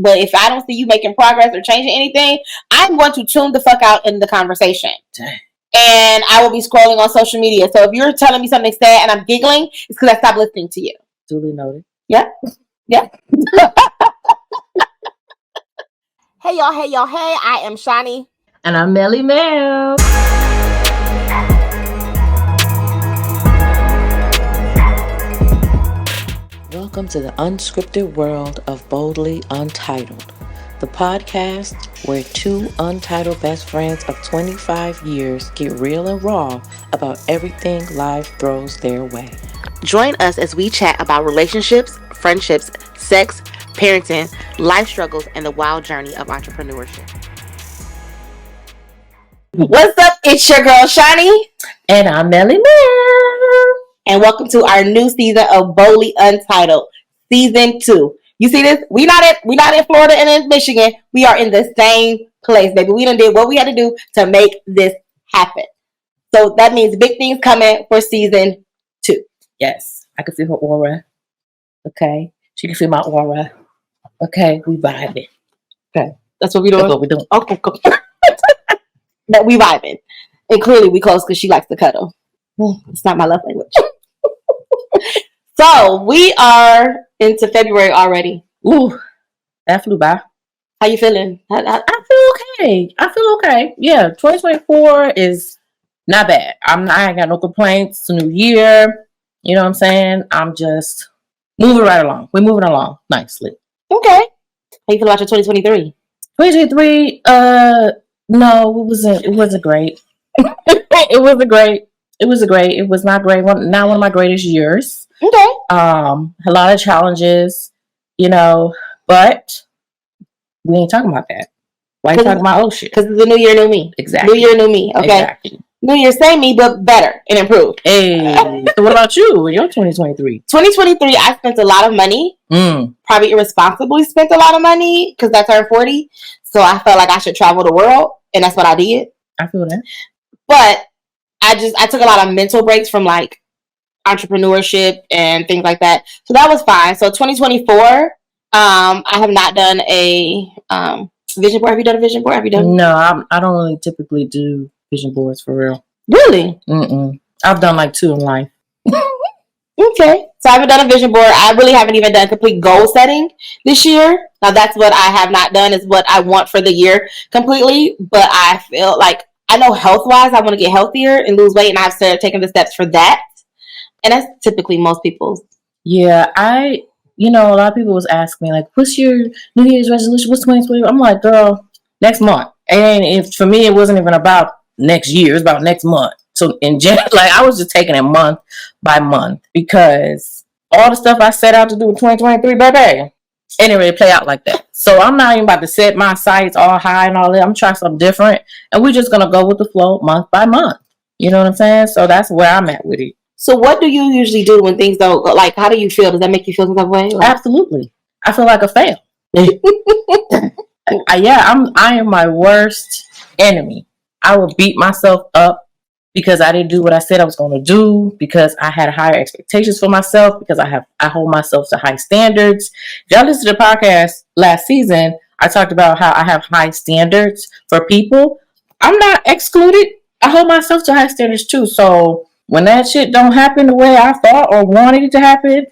But if I don't see you making progress or changing anything, I'm going to tune the fuck out in the conversation. Dang. And I will be scrolling on social media. So if you're telling me something sad and I'm giggling, it's because I stopped listening to you. Duly noted. Yeah. Yeah. Hey, y'all. Hey, y'all. Hey, I am Shawny. And I'm Melly Mel. Welcome to the unscripted world of Boldly Untitled, the podcast where two untitled best friends of 25 years get real and raw about everything life throws their way. Join us as we chat about relationships, friendships, sex, parenting, life struggles, and the wild journey of entrepreneurship. What's up? It's your girl, Shawny. And I'm Melly Mel. And welcome to our new season of Boldly Untitled, Season 2. You see this? We not in Florida and in Michigan. We are in the same place, baby. We done did what we had to do to make this happen. So that means big things coming for Season 2. Yes. I can feel her aura. Okay. She can feel my aura. Okay. We vibing. Okay. That's what we doing? That's what we doing. Okay, cool. But we vibing. And clearly we close because she likes to cuddle. It's not my love language. So we are into February already. Ooh, that flew by. How you feeling? I feel okay. Yeah, 2024 is not bad. I ain't got no complaints. It's a new year. You know what I'm saying? I'm just moving right along. We're moving along nicely. Okay. How you feel about your 2023? 2023, no, it wasn't great. It was great. It was not great. Not one of my greatest years. Okay. A lot of challenges, but we ain't talking about that. Why are you talking about old shit? Because it's the new year, new me. Exactly. New year, new me. Okay. Exactly. New year, same me, but better and improved. Hey. So what about you? Your 2023? 2023, I spent a lot of money. Probably irresponsibly spent a lot of money because I turned 40. So I felt like I should travel the world, and that's what I did. I feel that. But I took a lot of mental breaks from like entrepreneurship and things like that. So that was fine. So 2024, I have not done a vision board. Have you done a vision board? No, I don't really typically do vision boards for real. Really? I've done like 2 in life. Okay. So I haven't done a vision board. I really haven't even done complete goal setting this year. Now that's what I have not done, is what I want for the year completely. But I feel like, I know health-wise, I want to get healthier and lose weight, and I've started taking the steps for that. And that's typically most people's. Yeah, a lot of people was asking me, like, what's your New Year's resolution? What's 2020? I'm like, girl, next month. And for me, it wasn't even about next year. It's about next month. So in general, like, I was just taking it month by month because all the stuff I set out to do in 2023, baby, it didn't really play out like that. So I'm not even about to set my sights all high and all that. I'm trying something different. And we're just going to go with the flow month by month. You know what I'm saying? So that's where I'm at with it. So what do you usually do when things don't go? Like, how do you feel? Does that make you feel some type of way? Like, absolutely. I feel like a fail. I am my worst enemy. I will beat myself up because I didn't do what I said I was going to do, because I had higher expectations for myself, because I hold myself to high standards. If y'all listen to the podcast last season, I talked about how I have high standards for people. I'm not excluded. I hold myself to high standards too. So when that shit don't happen the way I thought or wanted it to happen,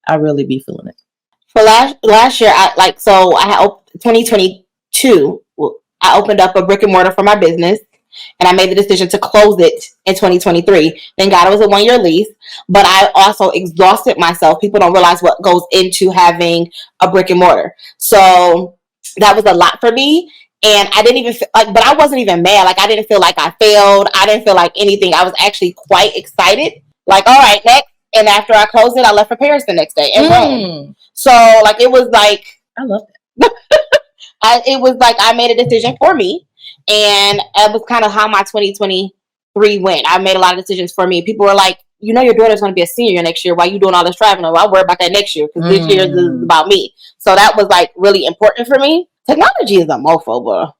I really be feeling it. For last year, I had 2022. I opened up a brick-and-mortar for my business, and I made the decision to close it in 2023. Thank God it was a 1-year lease, but I also exhausted myself. People don't realize what goes into having a brick-and-mortar. So that was a lot for me. And I didn't even feel like, but I wasn't even mad. Like, I didn't feel like I failed. I didn't feel like anything. I was actually quite excited. Like, all right, next. And after I closed it, I left for Paris the next day in Rome. So, like, it was like, I love that. It was like I made a decision for me. And it was kind of how my 2023 went. I made a lot of decisions for me. People were like, your daughter's going to be a senior next year. Why you doing all this traveling? Well, I'll worry about that next year because this year is about me. So that was like really important for me. Technology is a mofo, bro.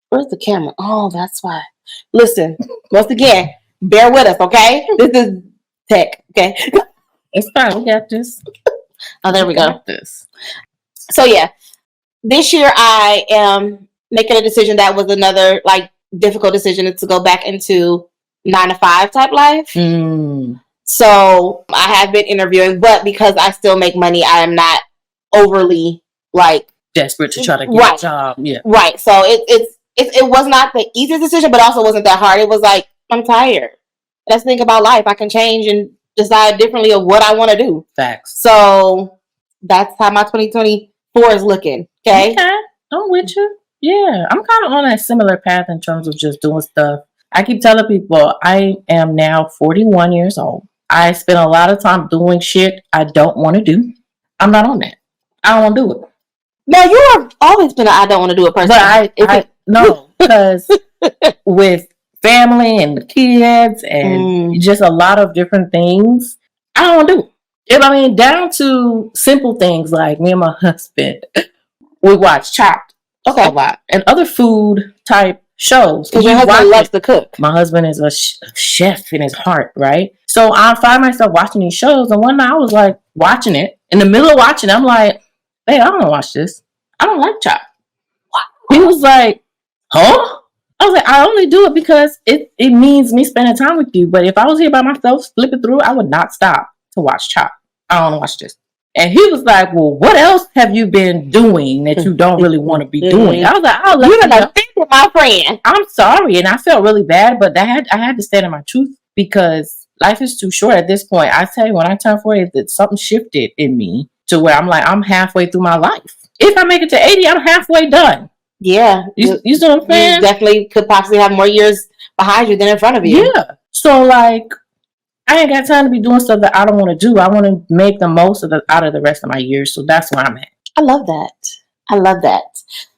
Where's the camera? Oh, that's why. Listen, once again, bear with us, okay? This is tech, okay? It's fine. We got this. Oh, there we go. This. So, yeah. this year I am making a decision that was another like difficult decision to go back into 9-to-5 type life. So I have been interviewing, but because I still make money, I am not overly like desperate to try to get a job. Yeah. Right. So it was not the easiest decision, but also wasn't that hard. It was like, I'm tired. Let's think about life. I can change and decide differently of what I want to do. Facts. So that's how my 2024 is looking. Okay. I'm with you. Yeah. I'm kind of on a similar path in terms of just doing stuff. I keep telling people I am now 41 years old. I spend a lot of time doing shit I don't want to do. I'm not on that. I don't want to do it. No, you have always been an I don't want to do it person. But no, because with family and the kids and just a lot of different things, I don't want to do it. I mean, down to simple things like me and my husband, we watch Chopped a lot and other food type shows. Because your husband loves to cook. My husband is a chef in his heart, right? So I find myself watching these shows, and one night I was like watching it. In the middle of watching, I'm like, hey, I don't want to watch this. I don't like Chopped. He was like, huh? I was like, I only do it because it means me spending time with you. But if I was here by myself, flipping through, I would not stop to watch Chopped. I don't want to watch this. And he was like, well, what else have you been doing that you don't really want to be doing? I was like, you're going to think with my friend. I'm sorry. And I felt really bad, but I had to stand in my truth because life is too short at this point. I tell you, when I turned 40, that something shifted in me to where I'm like, I'm halfway through my life. If I make it to 80, I'm halfway done. Yeah. You see what I'm saying? You definitely could possibly have more years behind you than in front of you. Yeah. So, like, I ain't got time to be doing stuff that I don't want to do. I want to make the most out of the rest of my years. So that's where I'm at. I love that.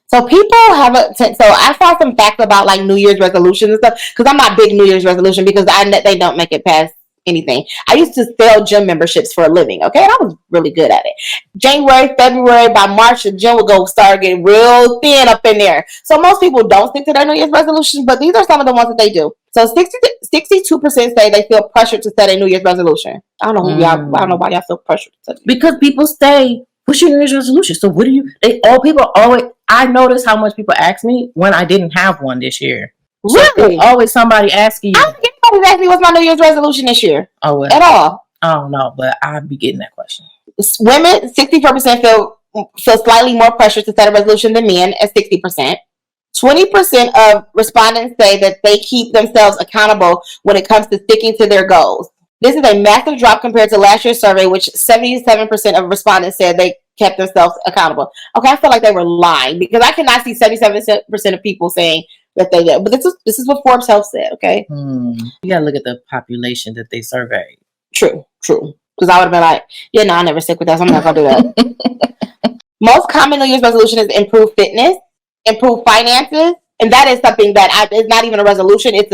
So people have so I saw some facts about like New Year's resolutions and stuff because I'm not big New Year's resolution because they don't make it past anything. I used to sell gym memberships for a living. Okay, and I was really good at it. January, February, by March, the gym would start getting real thin up in there. So most people don't stick to their New Year's resolutions, but these are some of the ones that they do. So 62% say they feel pressured to set a New Year's resolution. I don't know I don't know why y'all feel pressured to set it. Because people say, what's your New Year's resolution? So what do you? People always. I notice how much people ask me when I didn't have one this year. Really? So always somebody asking you. I don't get anybody ask me what's my New Year's resolution this year. Oh, well, at all. I don't know, but I'd be getting that question. Women, 64% feel slightly more pressure to set a resolution than men at 60%. 20% of respondents say that they keep themselves accountable when it comes to sticking to their goals. This is a massive drop compared to last year's survey, which 77% of respondents said they kept themselves accountable. Okay, I feel like they were lying because I cannot see 77% of people saying that they did. But this is what Forbes Health said, okay? You gotta look at the population that they surveyed. True. Because I would have been like, yeah, no, I'll never stick with that, so I'm not going to do that. Most common New Year's resolution is improve fitness, improve finances, and that is something that it's not even a resolution. It's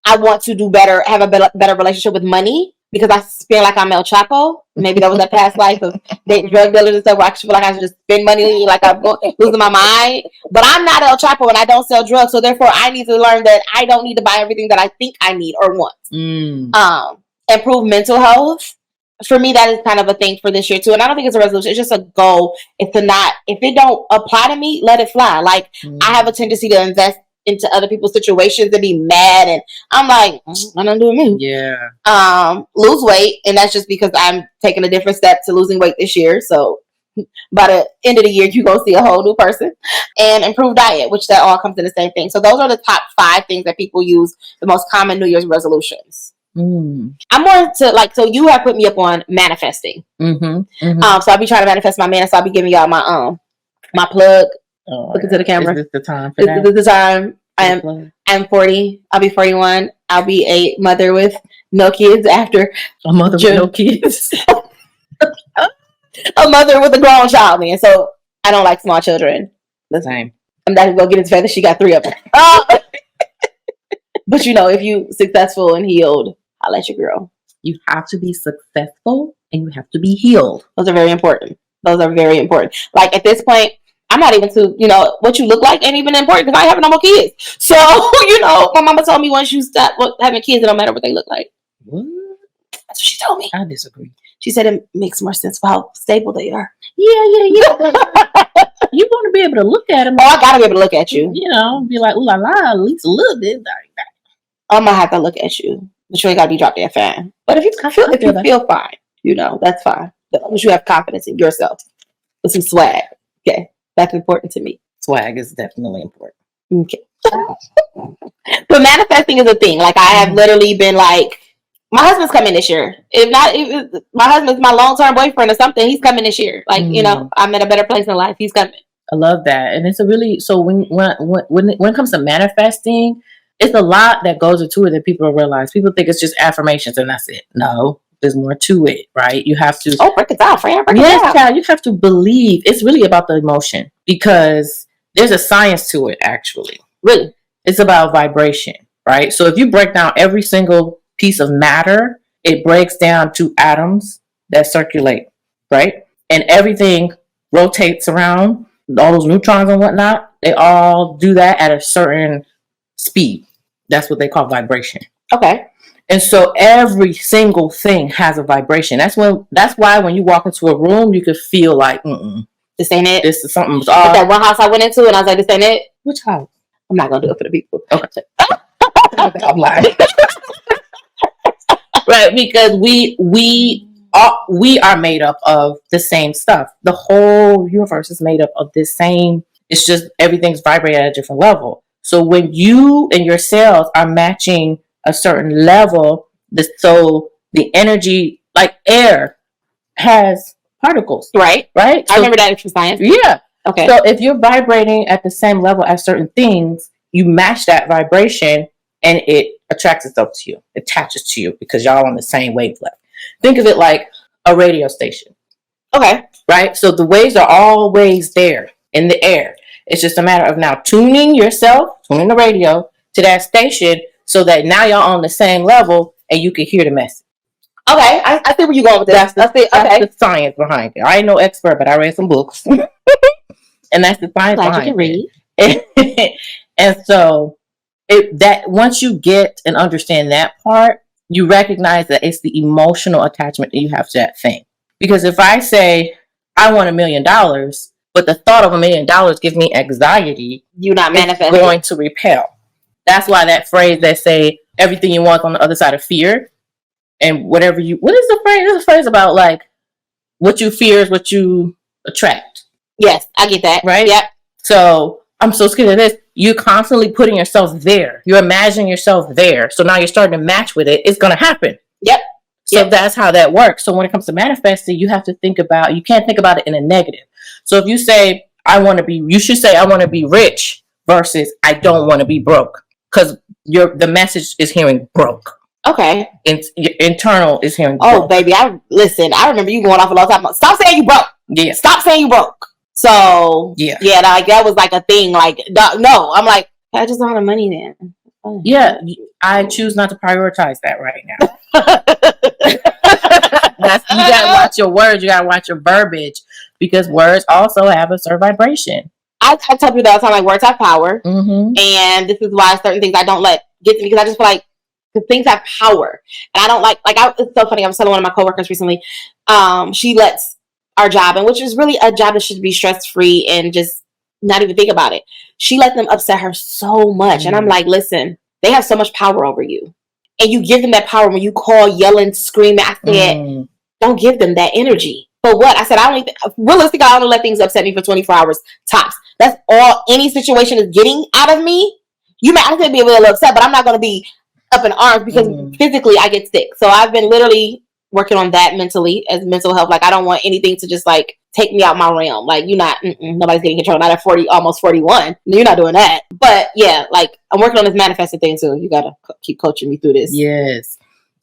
I want to do better, have a better relationship with money because I feel like I'm El Chapo. Maybe that was a past life of dating drug dealers and stuff where I feel like I should just spend money like I'm losing my mind. But I'm not El Chapo and I don't sell drugs, so therefore I need to learn that I don't need to buy everything that I think I need or want. Improve mental health. For me, that is kind of a thing for this year too. And I don't think it's a resolution. It's just a goal. If it don't apply to me, let it fly. Like I have a tendency to invest into other people's situations and be mad. And I'm like, I don't do it me. Yeah. Lose weight. And that's just because I'm taking a different step to losing weight this year. So by the end of the year, you're going to see a whole new person. And improve diet, which that all comes in the same thing. So those are the top 5 things that people use, the most common New Year's resolutions. I'm more to so you have put me up on manifesting. So I'll be trying to manifest my man. So I'll be giving y'all my plug. Look into the camera. Is this the time for that? This is the time. I'm 40. I'll be 41. I'll be a mother with no kids after. A mother with no kids. A mother with a grown child, man. So I don't like small children. The same. I'm not gonna go get into fact that she got 3 of them. But if you successful and healed, I'll let you grow. You have to be successful and you have to be healed. Those are very important. Like at this point, I'm not even what you look like ain't even important because I ain't having no more kids. So, my mama told me once you stop having kids, it don't matter what they look like. What? That's what she told me. I disagree. She said it makes more sense for how stable they are. Yeah. You want to be be able to look at him. Oh, I gotta be able to look at you. You know, be like, ooh la la, at least a little bit. Like that. I'm gonna have to look at you. But you ain't gotta be drop dead fine. But if you feel fine, you know, that's fine. As long as you have confidence in yourself. With some swag. Okay. That's important to me. Swag is definitely important. Okay. But manifesting is a thing. Like, I have literally been like, my husband's coming this year. If my husband's my long-term boyfriend or something, he's coming this year. Like, you know, I'm in a better place in life. He's coming. I love that. And it's a really, so when it comes to manifesting, it's a lot that goes into it that people don't realize. People think it's just affirmations and that's it. No, there's more to it, right? You have to. Oh, break it down, friend. Yes, child. You have to believe. It's really about the emotion because there's a science to it, actually. Really? It's about vibration, right? So if you break down every single piece of matter, it breaks down to atoms that circulate, right? And everything rotates around, all those neutrons and whatnot, they all do that at a certain speed. That's what they call vibration. Okay. And so every single thing has a vibration. That's why when you walk into a room, you could feel like, this ain't it. This is something. Like that one house I went into and I was like, this ain't it. Which house? I'm not gonna do it for the people. Okay. I'm lying. Right, because we are made up of the same stuff. The whole universe is made up of this same. It's just everything's vibrating at a different level. So when you and your cells are matching a certain level, so the energy, like air, has particles. Right. Right. I remember that from science. Yeah. Okay. So if you're vibrating at the same level as certain things, you match that vibration and it attracts itself to you, attaches to you because y'all on the same wavelength. Think of it like a radio station. Okay. Right? So the waves are always there in the air. It's just a matter of now tuning the radio to that station so that now y'all on the same level and you can hear the message. Okay. I see where you're going with this. That's the science behind it. I ain't no expert, but I read some books. And that's the science behind you can read. it. And so that once you get and understand that part, you recognize that it's the emotional attachment that you have to that thing. Because if I say I want $1 million, but the thought of $1 million gives me anxiety, you're not manifesting. Going to repel. That's why that phrase that say everything you want on the other side of fear, and what is the phrase? There's a phrase about like what you fear is what you attract. Yes, I get that. Right? Yep. So I'm so scared of this. You're constantly putting yourself there. You're imagining yourself there. So now you're starting to match with it. It's going to happen. Yep. So that's how that works. So when it comes to manifesting, you have to you can't think about it in a negative. So if you say, you should say, I want to be rich versus I don't want to be broke. Because the message is hearing broke. Okay. Internal is hearing broke. Oh, baby. I remember you going off a long time. Stop saying you broke. Yeah. Stop saying you broke. So, yeah, like that was like a thing. Like, no, I'm like, I just don't have the money then. Oh. Yeah, I choose not to prioritize that right now. You gotta watch your words. You gotta watch your verbiage because words also have a certain vibration. I tell people all the time, like, words have power, and this is why certain things I don't let get to me because I just feel like because things have power, and I don't it's so funny. I was telling one of my coworkers recently, she lets our job, and which is really a job that should be stress-free and just not even think about it. She let them upset her so much. And I'm like, listen, they have so much power over you. And you give them that power when you call, yelling, screaming. I said, don't give them that energy. But what? I said, realistically, I only let things upset me for 24 hours tops. That's all any situation is getting out of me. You may be a little upset, but I'm not going to be up in arms because physically I get sick. So I've been literally working on that mentally as mental health. Like, I don't want anything to just like take me out my realm. Like, nobody's getting control. Not at 40, almost 41. You're not doing that. But yeah, like I'm working on this manifesting thing too. You got to keep coaching me through this. Yes.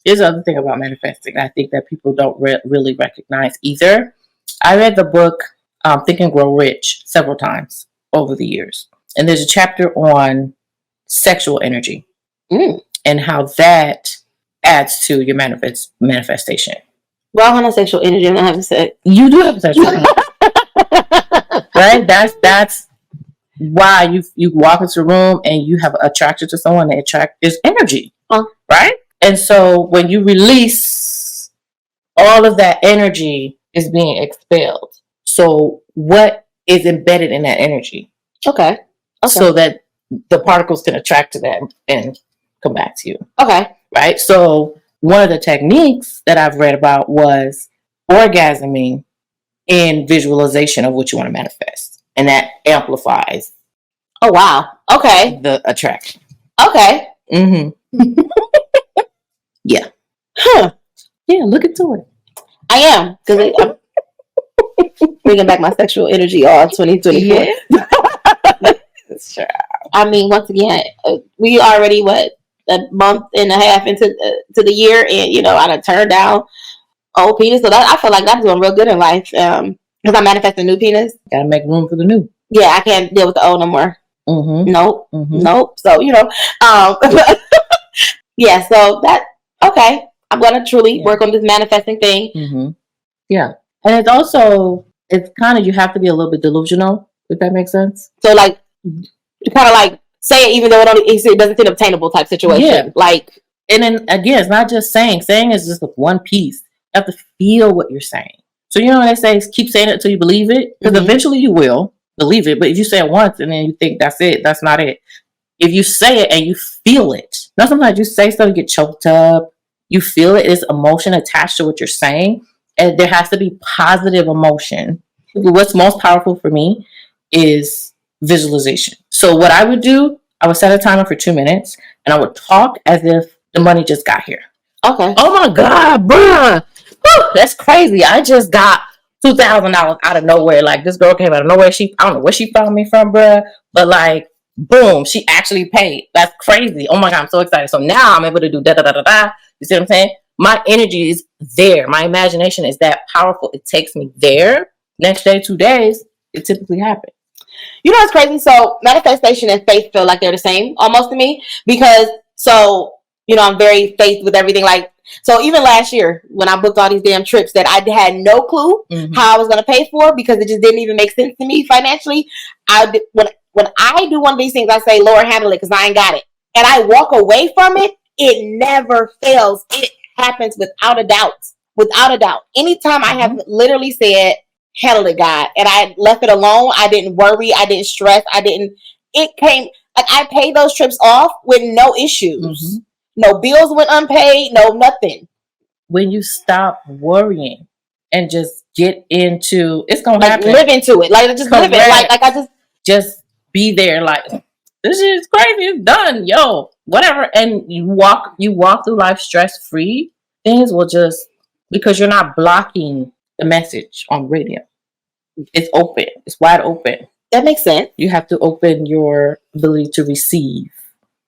Here's the other thing about manifesting. I think that people don't really recognize either. I read the book Think and Grow Rich several times over the years. And there's a chapter on sexual energy and how that adds to your manifestation. Well, I don't have sexual energy. I'm not having sex. You do have sexual energy. Right? That's why you walk into a room and you have attraction to someone that is energy. Right? And so when you release, all of that energy is being expelled. So what is embedded in that energy. Okay. So that the particles can attract to that and come back to you. Okay. Right? So one of the techniques that I've read about was orgasming in visualization of what you want to manifest. And that amplifies. Oh, wow. Okay. The attraction. Okay. Mm-hmm. Yeah. Huh. Yeah, look into it. I am. Because I'm bringing back my sexual energy all 2024. Yeah. Sure. I mean, once again, we already, a month and a half into to the year, and, you know, I done turned down old penis. So that I feel like I'm doing real good in life because I'm manifesting new penis. Gotta make room for the new. Yeah, I can't deal with the old no more. Mm-hmm. Nope. Mm-hmm. Nope. So, you know, yeah, so that, okay. I'm going to truly work on this manifesting thing. Mm-hmm. Yeah. And it's also, it's kind of, you have to be a little bit delusional, if that makes sense. So, like, you kind of like say it even though it doesn't seem obtainable type situation. Yeah. Like, and then again, it's not just saying. Saying is just one piece. You have to feel what you're saying. So, you know, when they say keep saying it until you believe it, because eventually you will believe it. But if you say it once and then you think that's it, that's not it. If you say it and you feel it, now sometimes you say stuff, you get choked up, you feel it, it's emotion attached to what you're saying, and there has to be positive emotion. What's most powerful for me is visualization. So what I would do, I would set a timer for 2 minutes, and I would talk as if the money just got here. Okay. Oh my God, bruh. Whew, that's crazy. I just got $2,000 out of nowhere. Like, this girl came out of nowhere. I don't know where she found me from, bruh. But like, boom, she actually paid. That's crazy. Oh my God, I'm so excited. So now I'm able to do da-da-da-da-da. You see what I'm saying? My energy is there. My imagination is that powerful. It takes me there. Next day, 2 days, it typically happens. You know what's crazy? So manifestation and faith feel like they're the same almost to me because, so, you know, I'm very faith with everything. Like, so even last year when I booked all these damn trips that I had no clue how I was going to pay for because it just didn't even make sense to me financially. When I do one of these things, I say, Lord, handle it because I ain't got it. And I walk away from it. It never fails. It happens without a doubt. Without a doubt. Anytime I have literally said, handle it, God, and I left it alone, I didn't worry, I didn't stress, it came, like, I paid those trips off with no issues. No bills went unpaid, no nothing. When you stop worrying and just get into, it's gonna like, happen. Live into it. Like, just live it. Like I just be there. Like, this is crazy. It's done, yo, whatever. And you walk through life stress free. Things will just, because you're not blocking the message on radio. It's open. It's wide open. That makes sense. You have to open your ability to receive.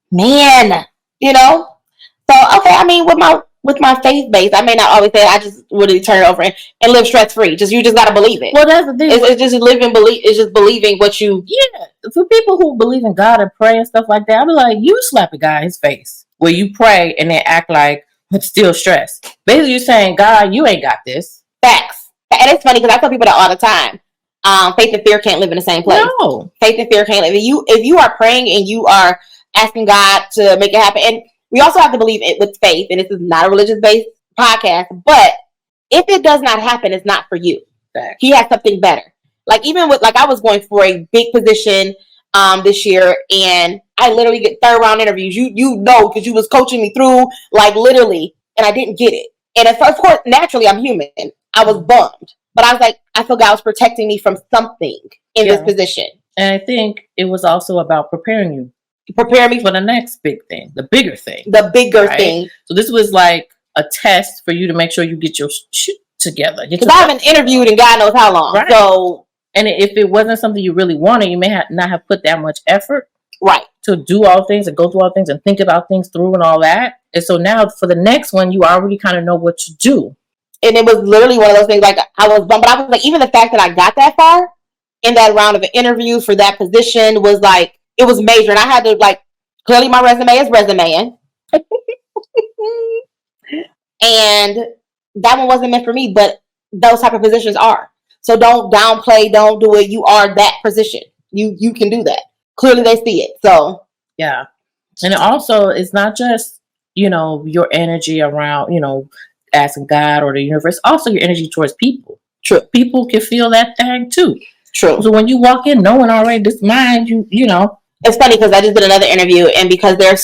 Man, you know. So okay, I mean, with my faith base, I may not always say it, I just really turn it over and live stress free. You just gotta believe it. Well, that's the thing. It's just believe. It's just believing what you. Yeah, for people who believe in God and pray and stuff like that, I'll be like, you slap a guy in his face where you pray and then act like it's still stressed. Basically, you're saying, God, you ain't got this. Facts. And it's funny because I tell people that all the time. Faith and fear can't live in the same place. No. Faith and fear can't live. If you are praying and you are asking God to make it happen, and we also have to believe it with faith, and this is not a religious-based podcast, but if it does not happen, it's not for you. Facts. He has something better. Like, even with, like, I was going for a big position this year, and I literally get third-round interviews. You know, because you was coaching me through, like, literally, and I didn't get it. And of course, naturally, I'm human. I was bummed. But I was like, I feel God was protecting me from something in this position. And I think it was also about preparing you. Prepare me for the next big thing, the bigger thing. The bigger thing. So this was like a test for you to make sure you get your shit together. Because I haven't interviewed in God knows how long. Right. So, and if it wasn't something you really wanted, you may not have put that much effort. Right. To do all things and go through all things and think about things through and all that. And so now for the next one, you already kind of know what to do. And it was literally one of those things, like, I was bummed, but I was like, even the fact that I got that far in that round of an interview for that position was like, it was major. And I had to, like, clearly my resume is resumeing. And that one wasn't meant for me, but those type of positions are. So don't downplay, don't do it. You are that position. You can do that. Clearly they see it. So yeah. And also, it's not just, you know, your energy around, you know, asking God or the universe, also your energy towards people. True. People can feel that thing too. True. So when you walk in knowing already this mine, you know. It's funny because I just did another interview, and because their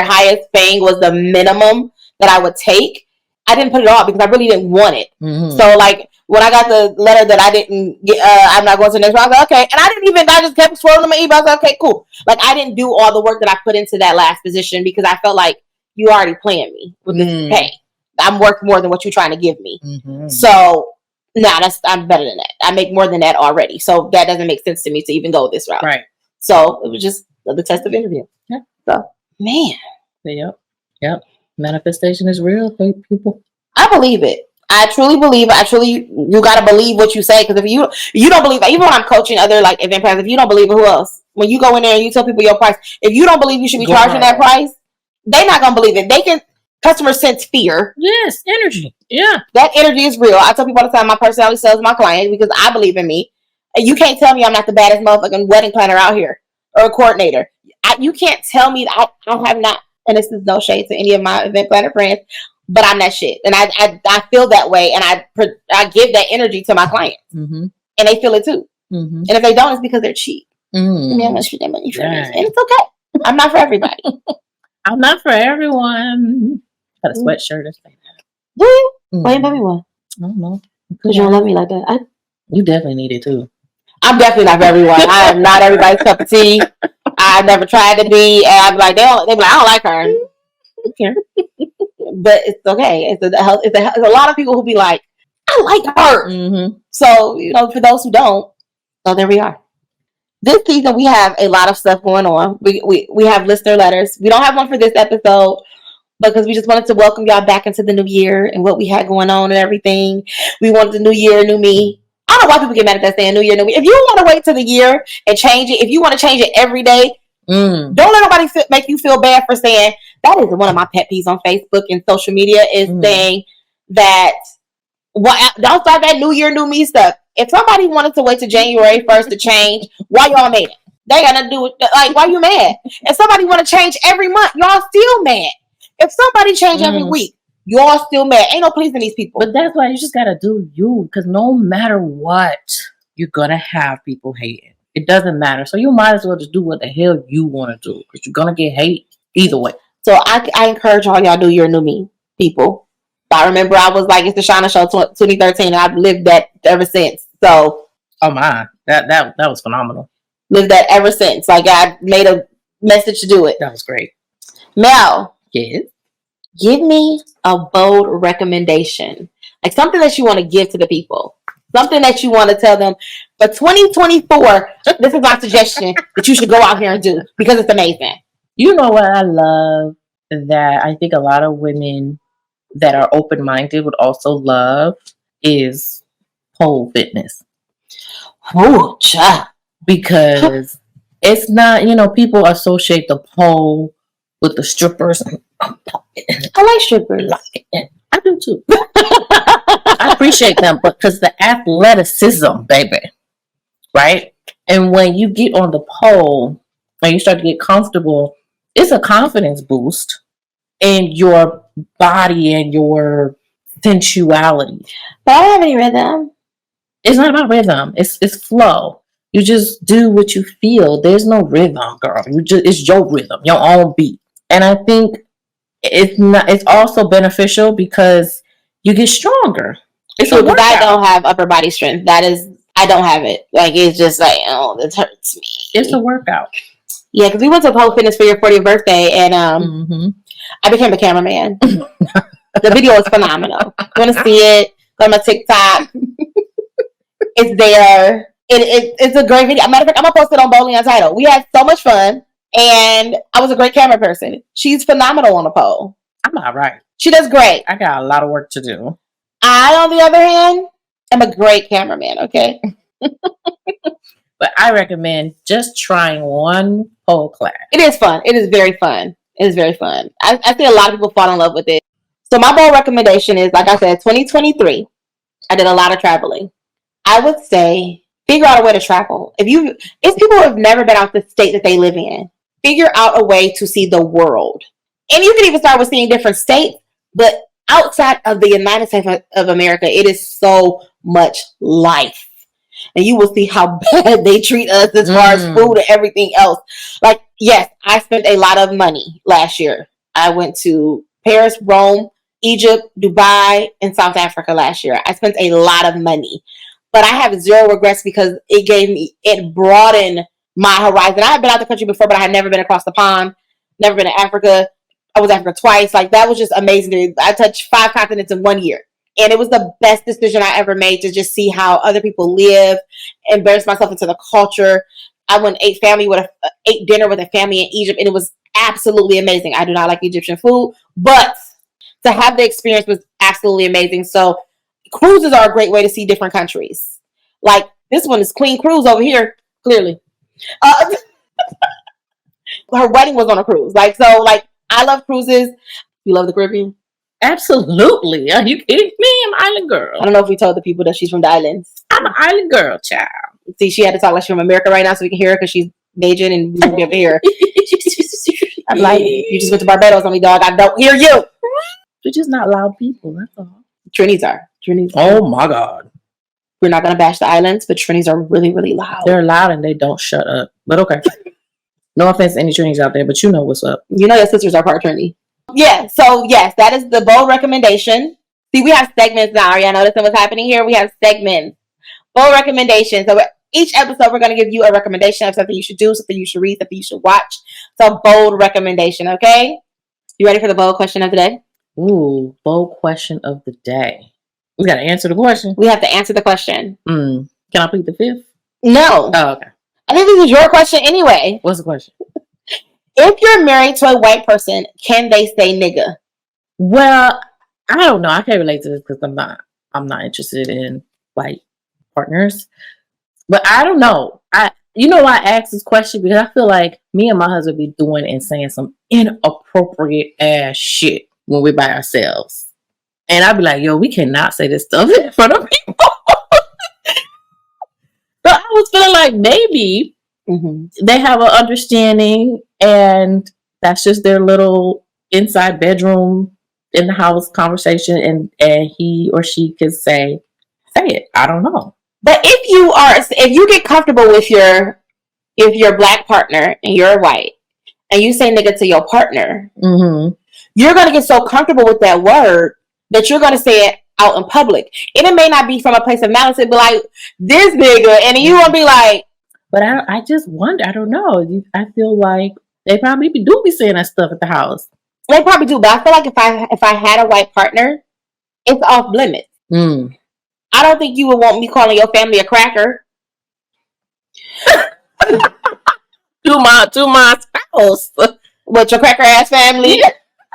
highest paying was the minimum that I would take, I didn't put it off because I really didn't want it. Mm-hmm. So like when I got the letter that I didn't get, I'm not going to the next round, I was like, okay. And I just kept scrolling my emails. I was like, okay, cool. Like I didn't do all the work that I put into that last position because I felt like you already playing me with this pay. I'm worth more than what you're trying to give me. Mm-hmm. So I'm better than that. I make more than that already. So that doesn't make sense to me to even go this route. Right. So it was just the test of interview. Yeah. So, man. Yep. Manifestation is real, people. I believe it. I truly believe it. You got to believe what you say. Because if you don't believe it, even when I'm coaching other like event planners, if you don't believe it, who else? When you go in there and you tell people your price, if you don't believe you should be charging that price, they're not going to believe it. Customers sense fear. Yes, energy. Yeah. That energy is real. I tell people all the time, my personality sells my clients because I believe in me. And you can't tell me I'm not the baddest motherfucking wedding planner out here or a coordinator. You can't tell me that I have not, and this is no shade to any of my event planner friends, but I'm that shit. And I feel that way, and I give that energy to my clients. Mm-hmm. And they feel it too. Mm-hmm. And if they don't, it's because they're cheap. Mm-hmm. I'm going to that money for this. And it's okay. I'm not for everybody. I'm not for everyone. Got a sweatshirt that's like that. Do you? Why you buy me one? I don't know. Because you don't love me like that. You definitely need it too. I'm definitely not for everyone. I am not everybody's cup of tea. I never tried to be. And I'm like, they be like, I don't like her. I don't care. But it's okay. It's a lot of people who be like, I like her. Mm-hmm. So, for those who don't, so there we are. This season, we have a lot of stuff going on. We have listener letters. We don't have one for this episode because we just wanted to welcome y'all back into the new year and what we had going on and everything. We wanted the new year, new me. I don't know why people get mad at that saying new year, new me. If you want to wait till the year and change it, if you want to change it every day, don't let nobody make you feel bad for saying, that is one of my pet peeves on Facebook and social media is saying that, don't start that new year, new me stuff. If somebody wanted to wait till January 1st to change, why y'all mad? They got to do it. Like, why you mad? If somebody want to change every month, y'all still mad. If somebody change every week, y'all still mad. Ain't no pleasing these people. But that's why you just got to do you. Because no matter what, you're going to have people hating. It doesn't matter. So you might as well just do what the hell you want to do. Because you're going to get hate either way. So I encourage all y'all do your new me, people. I remember I was like, it's the Shawna Show 2013. And I've lived that ever since. So. Oh my. That was phenomenal. Lived that ever since. Like I made a message to do it. That was great. Mel. Yes. Give me a bold recommendation. Like something that you want to give to the people. Something that you want to tell them. For 2024, this is my suggestion that you should go out here and do because it's amazing. You know what I love that I think a lot of women that are open-minded would also love is pole fitness. Oh, child. Because it's not, people associate the pole with the strippers. I like strippers. I do too. I appreciate them, but because the athleticism, baby, right? And when you get on the pole and you start to get comfortable, it's a confidence boost in your body and your sensuality. But I don't have any rhythm. It's not about rhythm. It's flow. You just do what you feel. There's no rhythm, girl. It's your rhythm, your own beat. And I think it's also beneficial because you get stronger. It's true, because I don't have upper body strength. I don't have it. Like, it's just like, oh, this hurts me. It's a workout. Yeah, because we went to Pole Fitness for your 40th birthday, and I became a cameraman. The video is phenomenal. You want to see it? Go on my TikTok. It's there. It's a great video. Matter of fact, I'm going to post it on Boldly Untitled. We had so much fun, and I was a great camera person. She's phenomenal on the pole. I'm all right. She does great. I got a lot of work to do. I, on the other hand, am a great cameraman, okay? But I recommend just trying one pole class. It is fun. It is very fun. It is very fun. I see a lot of people fall in love with it. So my bold recommendation is, like I said, 2023. I did a lot of traveling. I would say figure out a way to travel. If people have never been out the state that they live in, figure out a way to see the world. And you can even start with seeing different states, but outside of the United States of America, it is so much life. and you will see how bad they treat us as far as food and everything else. Like, yes, I spent a lot of money last year. I went to Paris, Rome, Egypt, Dubai, and South Africa last year. I spent a lot of money, but I have zero regrets because it broadened my horizon. I had been out the country before, but I had never been across the pond, never been to Africa. I was Africa twice. Like, that was just amazing. I touched 5 continents in 1 year. And it was the best decision I ever made to just see how other people live, embarrass myself into the culture. I went ate dinner with a family in Egypt, and it was absolutely amazing. I do not like Egyptian food, but to have the experience was absolutely amazing. So cruises are a great way to see different countries. Like, this one is Queen Cruise over here, clearly. Her wedding was on a cruise. I love cruises. You love the Caribbean? Absolutely. Are you kidding me? I'm an island girl. I don't know if we told the people that she's from the islands. I'm an island girl, child. See, she had to talk like she's from America right now so we can hear her because she's Bajan and we won't be able to hear her. I'm like, you just went to Barbados on me, dog. I don't hear you. We're just not loud people, that's all. Trinis are. Oh my God. We're not going to bash the islands, but Trinis are really, really loud. They're loud and they don't shut up. But okay. No offense to any Trinis out there, but you know what's up. You know your sisters are part Trini. Yeah, so yes, that is the bold recommendation. See, we have segments now. Are y'all noticing what's happening here? We have segments. Bold recommendations. So each episode, we're going to give you a recommendation of something you should do, something you should read, something you should watch. So bold recommendation, okay? You ready for the bold question of the day? Ooh, bold question of the day. We got to answer the question. We have to answer the question. Can I plead the fifth? No. Oh, okay. I think this is your question anyway. What's the question? If you're married to a white person, can they say nigga? Well, I don't know. I can't relate to this because I'm not interested in white partners. But I don't know. I asked this question because I feel like me and my husband be doing and saying some inappropriate ass shit when we're by ourselves. And I'd be like, yo, we cannot say this stuff in front of people. So I was feeling like maybe they have an understanding and that's just their little inside bedroom in the house conversation and he or she could say it. I don't know. But if you get comfortable with your black partner and you're white and you say nigga to your partner, you're going to get so comfortable with that word that you're going to say it out in public. And it may not be from a place of malice. It'd be like, this nigga. And you won't be like. But I just wonder. I don't know. I feel like they probably do be saying that stuff at the house. They probably do. But I feel like if I had a white partner, it's off limits. I don't think you would want me calling your family a cracker. to my spouse. What, your cracker ass family?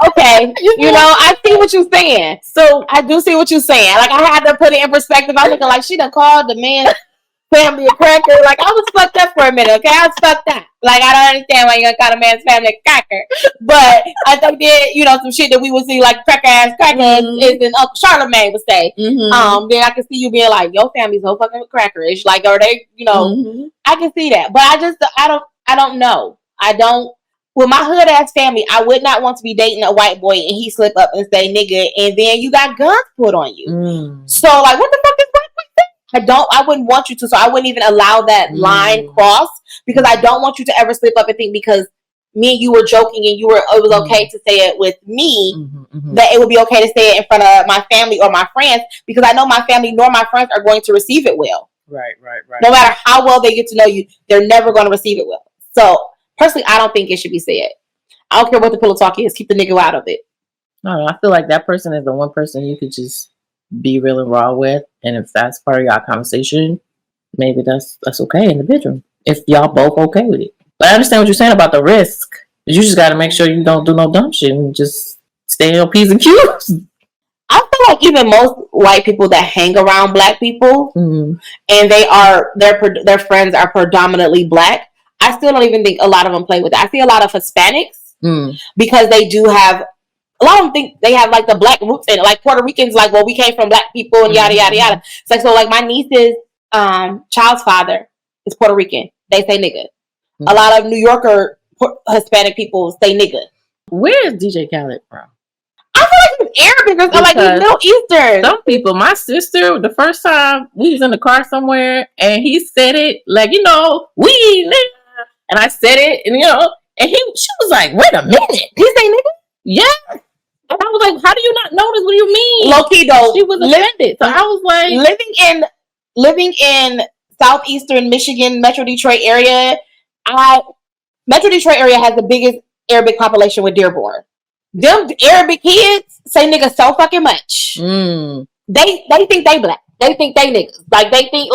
Okay. I see what you're saying. So I do see what you're saying. Like, I had to put it in perspective. I'm looking like she done called the man family a cracker. Like, I was fucked up for a minute, okay? I was fucked up. Like, I don't understand why you gonna call a man's family a cracker. But I think that, some shit that we would see like crackers is in Uncle Charlemagne would say. Then I can see you being like, your family's so fucking crackerish. Like, are they, I can see that. But I don't know. With my hood ass family, I would not want to be dating a white boy and he slip up and say nigga and then you got guns put on you. So like, what the fuck is white boy saying? I wouldn't want you to, so I wouldn't even allow that line cross because I don't want you to ever slip up and think because me and you were joking and it was okay to say it with me, that it would be okay to say it in front of my family or my friends because I know my family nor my friends are going to receive it well. Right. No matter how well they get to know you, they're never going to receive it well. So personally, I don't think it should be said. I don't care what the pillow talk is. Keep the nigga out of it. No, I feel like that person is the one person you could just be real and raw with. And if that's part of y'all conversation, maybe that's okay in the bedroom. If y'all both okay with it. But I understand what you're saying about the risk. You just got to make sure you don't do no dumb shit and just stay on P's and Q's. I feel like even most white people that hang around black people and their friends are predominantly black, I still don't even think a lot of them play with it. I see a lot of Hispanics because they do have, a lot of them think they have like the black roots in it. Like Puerto Ricans, like, well, we came from black people and yada, yada, yada. It's like, so like my niece's child's father is Puerto Rican. They say nigga. A lot of New Yorker Hispanic people say nigga. Where is DJ Khaled from? I feel like Arabic or like Middle Eastern. Some people, my sister, the first time we was in the car somewhere and he said it like, we nigga. And I said it and and she was like, wait a minute. He say nigga? Yeah. And I was like, how do you not notice? What do you mean? Low key though. She was offended. So I was like, living in southeastern Michigan, Metro Detroit area, Metro Detroit area has the biggest Arabic population with Dearborn. Them Arabic kids say nigga so fucking much. They think they black. They think they niggas. Like they think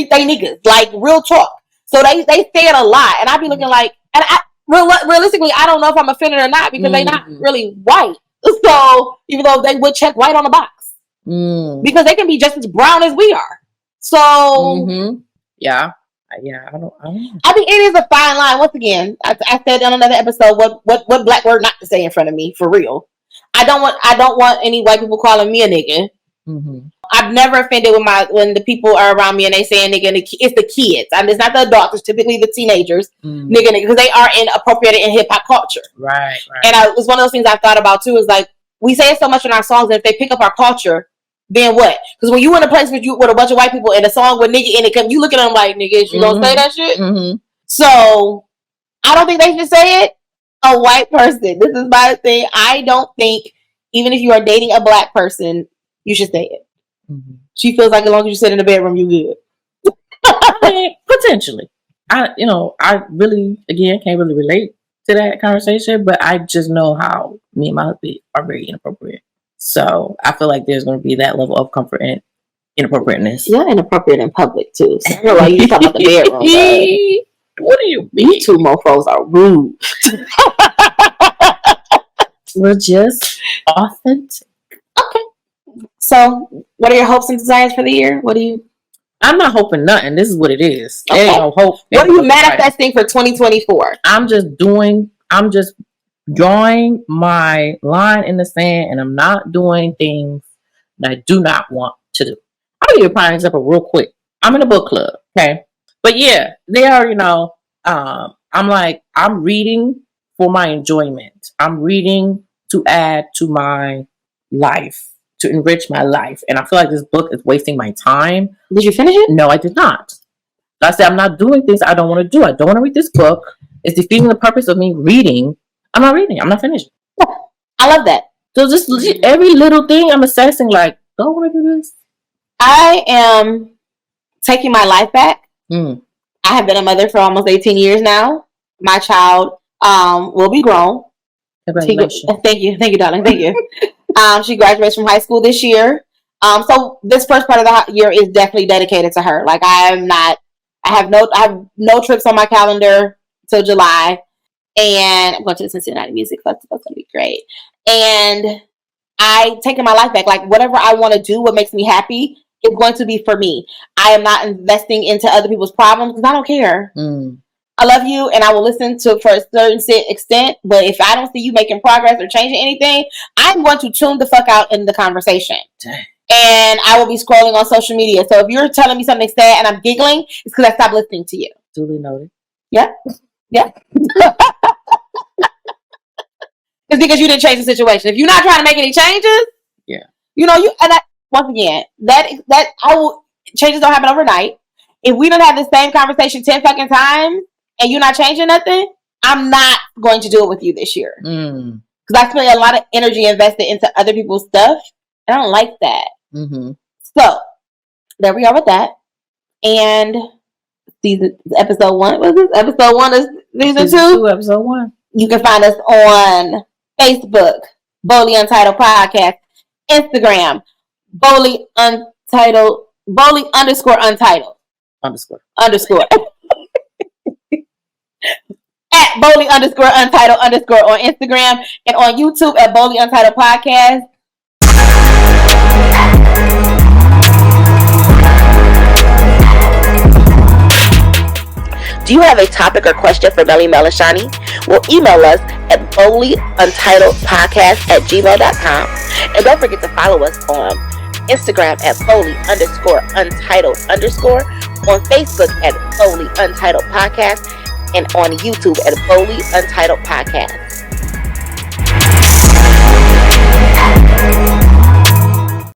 they niggas. Like real talk. So they say it a lot, and I be looking like, and realistically, I don't know if I'm offended or not because they not really white. So even though they would check white on the box, because they can be just as brown as we are. So yeah, I don't know. I think it is a fine line. Once again, I said on another episode what black word not to say in front of me for real. I don't want any white people calling me a nigga. I've never offended when the people are around me and they say nigga. It's the kids. It's not the adults. It's typically the teenagers. Nigga, because they are inappropriated in hip hop culture. Right. And it was one of those things I thought about too. Is like we say it so much in our songs, and if they pick up our culture, then what? Because when you in a place with a bunch of white people and a song with nigga in it, you look at them like nigga, you gonna say that shit? So I don't think they should say it. A white person. This is my thing. I don't think even if you are dating a black person, you should say it. She feels like as long as you sit in the bedroom, you good. Potentially. I really, again, can't really relate to that conversation, but I just know how me and my husband are very inappropriate. So I feel like there's going to be that level of comfort and inappropriateness. You're inappropriate in public too. So I feel like you talking about the bedroom. What do you mean? You two mofos are rude. We're just authentic. Okay. So, what are your hopes and desires for the year? I'm not hoping nothing. This is what it is. Okay. There ain't no hope. What are you manifesting for 2024? I'm just drawing my line in the sand, and I'm not doing things that I do not want to do. I'll give you a prime example real quick. I'm in a book club, okay? But yeah, they are, I'm reading for my enjoyment. I'm reading to add to my life, to enrich my life. And I feel like this book is wasting my time. Did you finish it? No, I did not. I said, I'm not doing things I don't want to do. I don't want to read this book. It's defeating the purpose of me reading. I'm not reading. I'm not finishing. I love that. So just every little thing I'm assessing, like, don't want to do this. I am taking my life back. I have been a mother for almost 18 years now. My child will be grown. Congratulations. Thank you, darling. Thank you. She graduates from high school this year. So this first part of the year is definitely dedicated to her. Like I have no trips on my calendar till July, and I'm going to the Cincinnati Music Festival. It's going to be great. And I taking my life back. Like whatever I want to do, what makes me happy, is going to be for me. I am not investing into other people's problems because I don't care. I love you and I will listen to for a certain extent, but if I don't see you making progress or changing anything, I'm going to tune the fuck out in the conversation. Dang. And I will be scrolling on social media. So if you're telling me something sad and I'm giggling, it's because I stopped listening to you. Duly noted. Yeah. It's because you didn't change the situation. If you're not trying to make any changes, once again, that I will, changes don't happen overnight. If we don't have the same conversation 10 fucking times, and you're not changing nothing, I'm not going to do it with you this year. Because I spent a lot of energy invested into other people's stuff. And I don't like that. So, there we are with that. And episode 1. What is this? Episode 1 is season 2? Episode 1. You can find us on Facebook, Boldly Untitled Podcast. Instagram, Boldly Untitled, Boldly_Untitled. Underscore. At Boldly_Untitled_ on Instagram and on YouTube at Boldly Untitled Podcast. Do you have a topic or question for Melly Mel and Shawny? Well, email us at boldlyuntitledpodcast@gmail.com. And don't forget to follow us on Instagram at Boldly_Untitled_, on Facebook at Boldly Untitled Podcast, and on YouTube at Boldly Untitled Podcast.